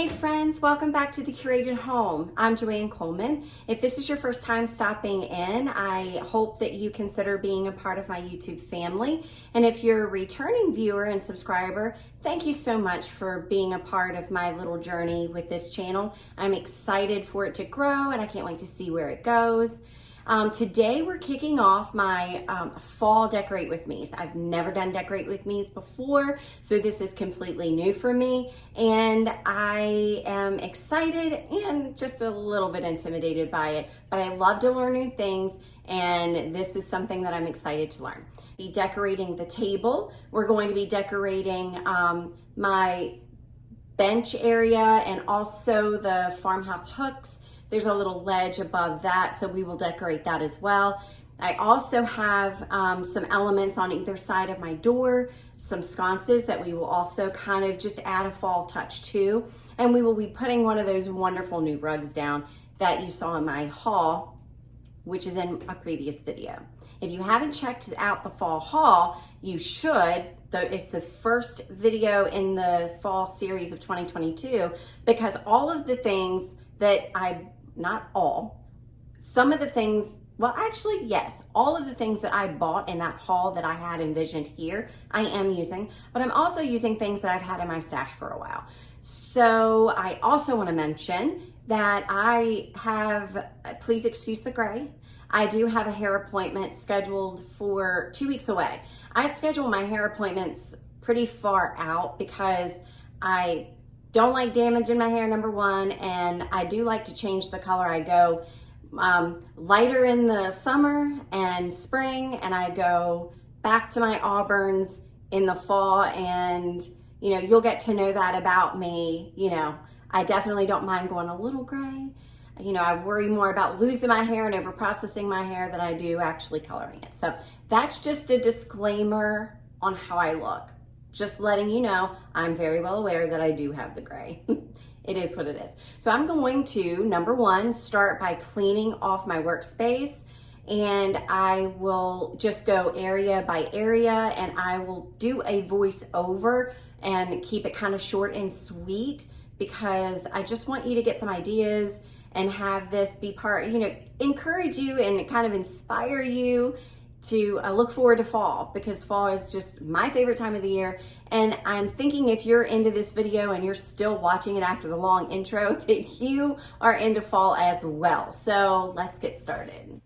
Hey friends, welcome back to The Curated Home. I'm Joanne Coleman. If this is your first time stopping in, I hope that you consider being a part of my YouTube family. And if you're a returning viewer and subscriber, thank you so much for being a part of my little journey with this channel. I'm excited for it to grow and I can't wait to see where it goes. Today we're kicking off my fall decorate with me's. I've never done decorate with me's before, so this is completely new for me, and I am excited and just a little bit intimidated by it, but I love to learn new things, and this is something that I'm excited to learn. Be decorating the table. We're going to be decorating my bench area and also the farmhouse hooks. There's a little ledge above that, so we will decorate that as well. I also have some elements on either side of my door, some sconces that we will also kind of just add a fall touch to. And we will be putting one of those wonderful new rugs down that you saw in my haul, which is in a previous video. If you haven't checked out the fall haul, you should. It's the first video in the fall series of 2022 because all of the things that not all, some of the things, well actually yes, all of the things that I bought in that haul that I had envisioned here, I am using, but I'm also using things that I've had in my stash for a while. So I also want to mention that I have, please excuse the gray, I do have a hair appointment scheduled for 2 weeks away. I schedule my hair appointments pretty far out because I don't like damaging my hair, number one, and I do like to change the color. I go lighter in the summer and spring, and I go back to my auburns in the fall, and you'll get to know that about me. I definitely don't mind going a little gray. I worry more about losing my hair and over processing my hair than I do actually coloring it. So that's just a disclaimer on how I look. Just letting you know, I'm very well aware that I do have the gray. It is what it is. So I'm going to, number one, start by cleaning off my workspace, and I will just go area by area, and I will do a voiceover and keep it kind of short and sweet because I just want you to get some ideas and have this be part, encourage you and kind of inspire you to look forward to fall, because fall is just my favorite time of the year. And I'm thinking if you're into this video and you're still watching it after the long intro, that you are into fall as well. So let's get started.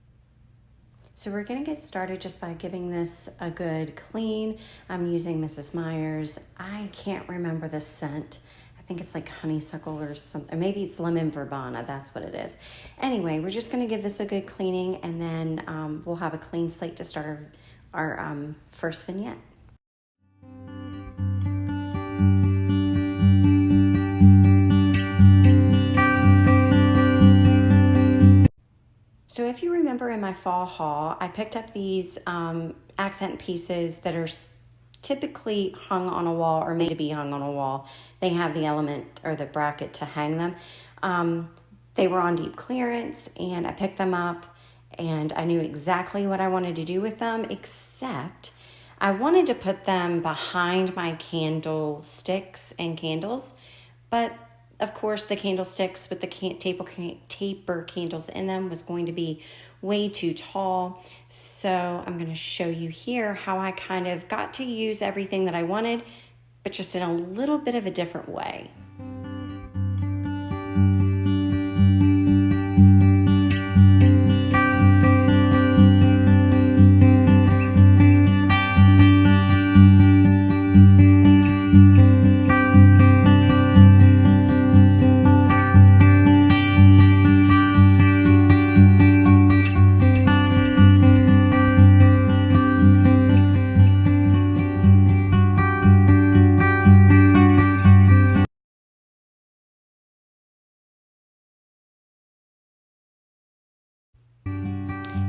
So we're gonna get started just by giving this a good clean. I'm using Mrs. Meyer's, I can't remember the scent. I think it's like honeysuckle or something. Maybe it's lemon verbena, that's what it is. Anyway, we're just gonna give this a good cleaning, and then we'll have a clean slate to start our first vignette. So if you remember in my fall haul, I picked up these accent pieces that are typically hung on a wall or made to be hung on a wall. They have the element or the bracket to hang them. They were on deep clearance, and I picked them up, and I knew exactly what I wanted to do with them, except I wanted to put them behind my candlesticks and candles, but of course the candlesticks with the taper candles in them was going to be way too tall. So I'm going to show you here how I kind of got to use everything that I wanted, but just in a little bit of a different way.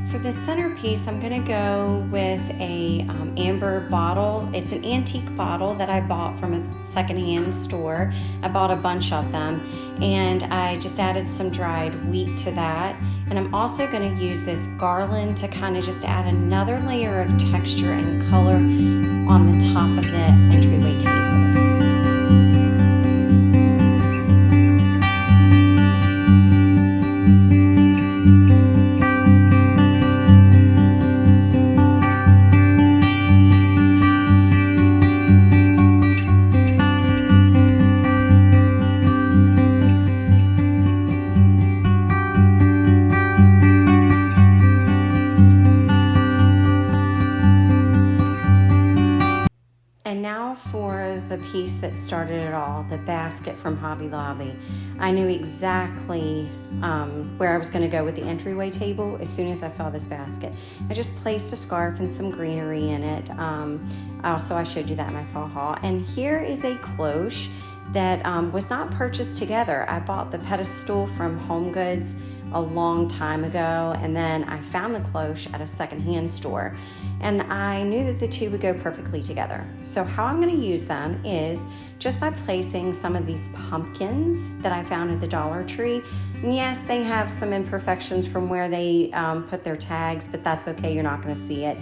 For the centerpiece, I'm gonna go with a amber bottle. It's an antique bottle that I bought from a secondhand store. I bought a bunch of them, and I just added some dried wheat to that. And I'm also gonna use this garland to kind of just add another layer of texture and color on the top of the entryway table. of the piece that started it all, the basket from Hobby Lobby. I knew exactly where I was going to go with the entryway table as soon as I saw this basket. I just placed a scarf and some greenery in it. Also, I showed you that in my fall haul. And here is a cloche that was not purchased together. I bought the pedestal from Home Goods a long time ago, and then I found the cloche at a secondhand store, and I knew that the two would go perfectly together. So how I'm going to use them is just by placing some of these pumpkins that I found at the Dollar Tree. And yes, they have some imperfections from where they put their tags, but that's okay, you're not going to see it.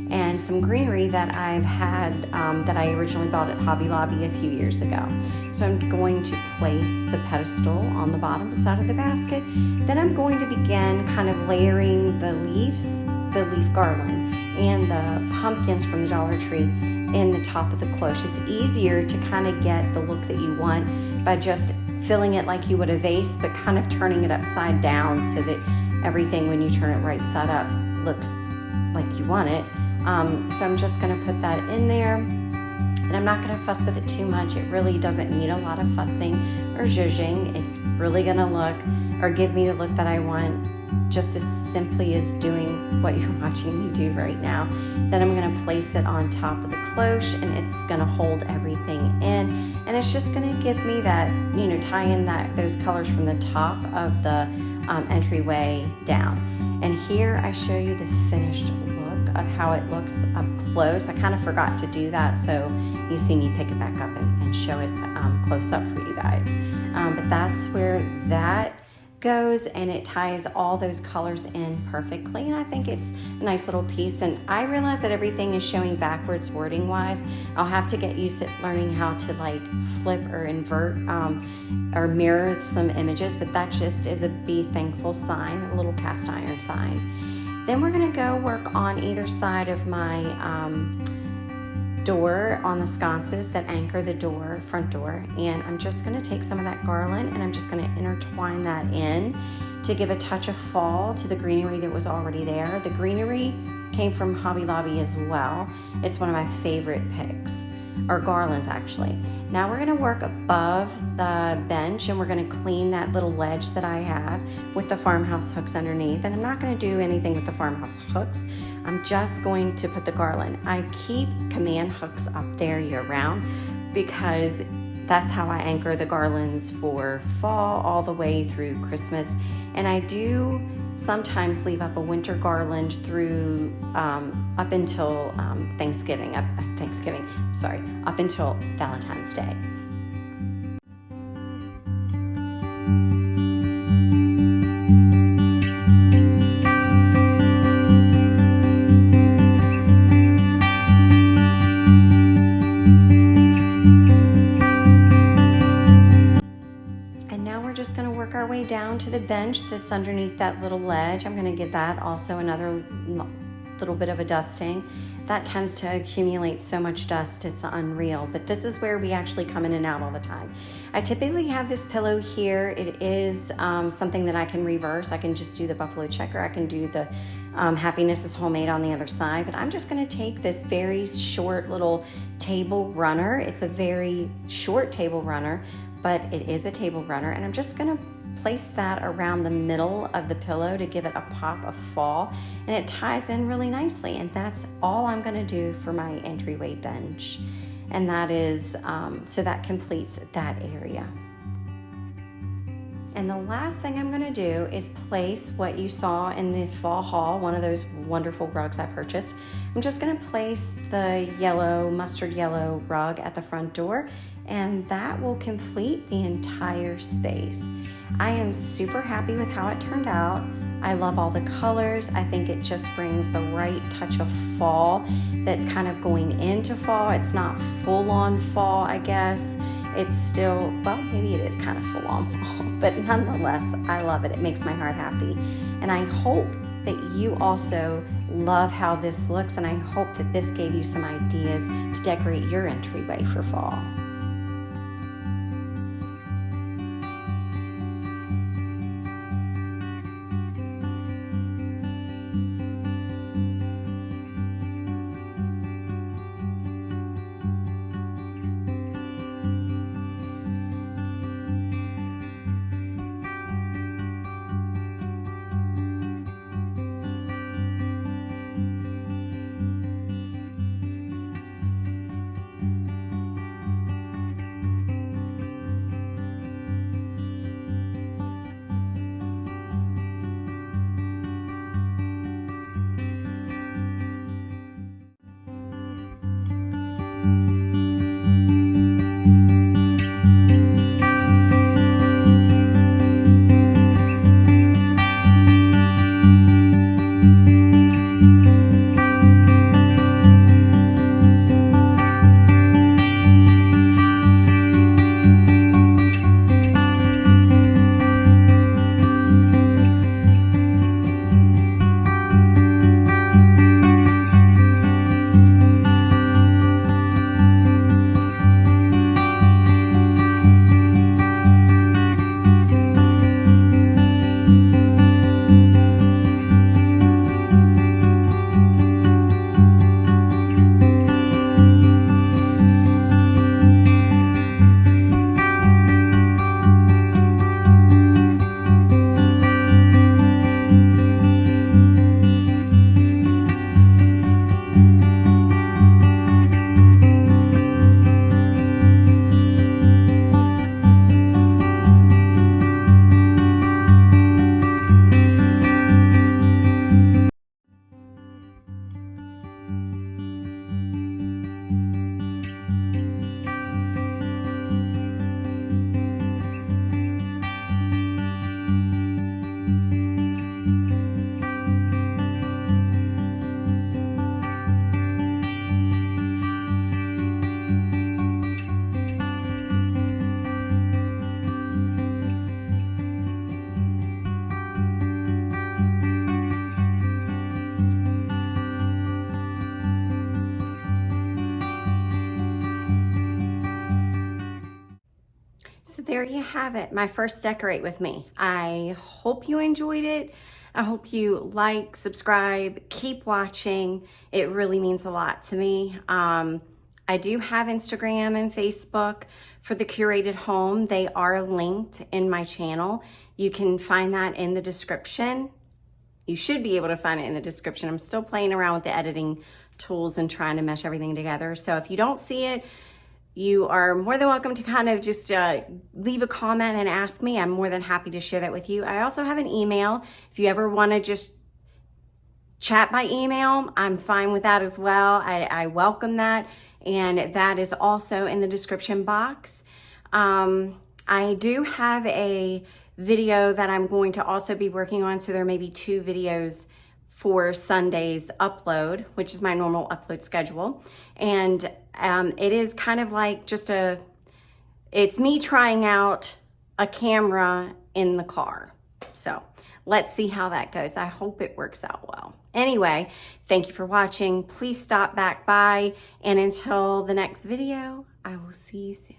And some greenery that I've had that I originally bought at Hobby Lobby a few years ago. So I'm going to place the pedestal on the bottom side of the basket. Then I'm going to begin kind of layering the leaves, the leaf garland, and the pumpkins from the Dollar Tree in the top of the cloche. It's easier to kind of get the look that you want by just filling it like you would a vase, but kind of turning it upside down so that everything, when you turn it right side up, looks like you want it. So I'm just going to put that in there, and I'm not going to fuss with it too much. It really doesn't need a lot of fussing or zhuzhing. It's really going to look or give me the look that I want, just as simply as doing what you're watching me do right now. Then I'm going to place it on top of the cloche, and it's going to hold everything in, and it's just going to give me that, you know, tie in those colors from the top of the entryway down. And here I show you the finished look of how it looks up close. I kind of forgot to do that, so you see me pick it back up and show it close up for you guys. But that's where that goes, and it ties all those colors in perfectly, and I think it's a nice little piece. And I realize that everything is showing backwards wording wise. I'll have to get used to learning how to like flip or invert or mirror some images, but that just is a be thankful sign, a little cast iron sign. Then we're going to go work on either side of my door on the sconces that anchor the door, front door, and I'm just going to take some of that garland and I'm just going to intertwine that in to give a touch of fall to the greenery that was already there. The greenery came from Hobby Lobby as well. It's one of my favorite picks, or garlands actually. Now we're going to work above the bench, and we're going to clean that little ledge that I have with the farmhouse hooks underneath. And I'm not going to do anything with the farmhouse hooks. I'm just going to put the garland. I keep command hooks up there year round because that's how I anchor the garlands for fall all the way through Christmas. And I do sometimes leave up a winter garland through up until up until Valentine's Day. Our way down to the bench that's underneath that little ledge. I'm going to give that also another little bit of a dusting. That tends to accumulate so much dust, it's unreal, but this is where we actually come in and out all the time. I typically have this pillow here. It is something that I can reverse. I can just do the buffalo checker. I can do the Happiness is Homemade on the other side, but I'm just going to take this very short little table runner. It's a very short table runner, but it is a table runner, and I'm just going to place that around the middle of the pillow to give it a pop of fall, and it ties in really nicely. And that's all I'm going to do for my entryway bench, and that is so that completes that area. And the last thing I'm going to do is place what you saw in the fall haul, one of those wonderful rugs I purchased. I'm just going to place the yellow, mustard yellow rug at the front door, and that will complete the entire space. I am super happy with how it turned out. I love all the colors. I think it just brings the right touch of fall that's kind of going into fall. It's not full on fall, I guess. It's still, well, maybe it is kind of full on fall, but nonetheless, I love it. It makes my heart happy. And I hope that you also love how this looks, and I hope that this gave you some ideas to decorate your entryway for fall. So there you have it, my first decorate with me. I hope you enjoyed it. I hope you like, subscribe, keep watching. It really means a lot to me. I do have Instagram and Facebook for the curated home. They are linked in my channel. You can find that in the description. You should be able to find it in the description. I'm still playing around with the editing tools and trying to mesh everything together. So if you don't see it, you are more than welcome to kind of just leave a comment and ask me. I'm more than happy to share that with you. I also have an email. If you ever want to just chat by email, I'm fine with that as well. I welcome that. And that is also in the description box. I do have a video that I'm going to also be working on. So there may be 2 videos for Sunday's upload, which is my normal upload schedule. And it is kind of like just it's me trying out a camera in the car. So let's see how that goes. I hope it works out well. Anyway, thank you for watching. Please stop back by. And until the next video, I will see you soon.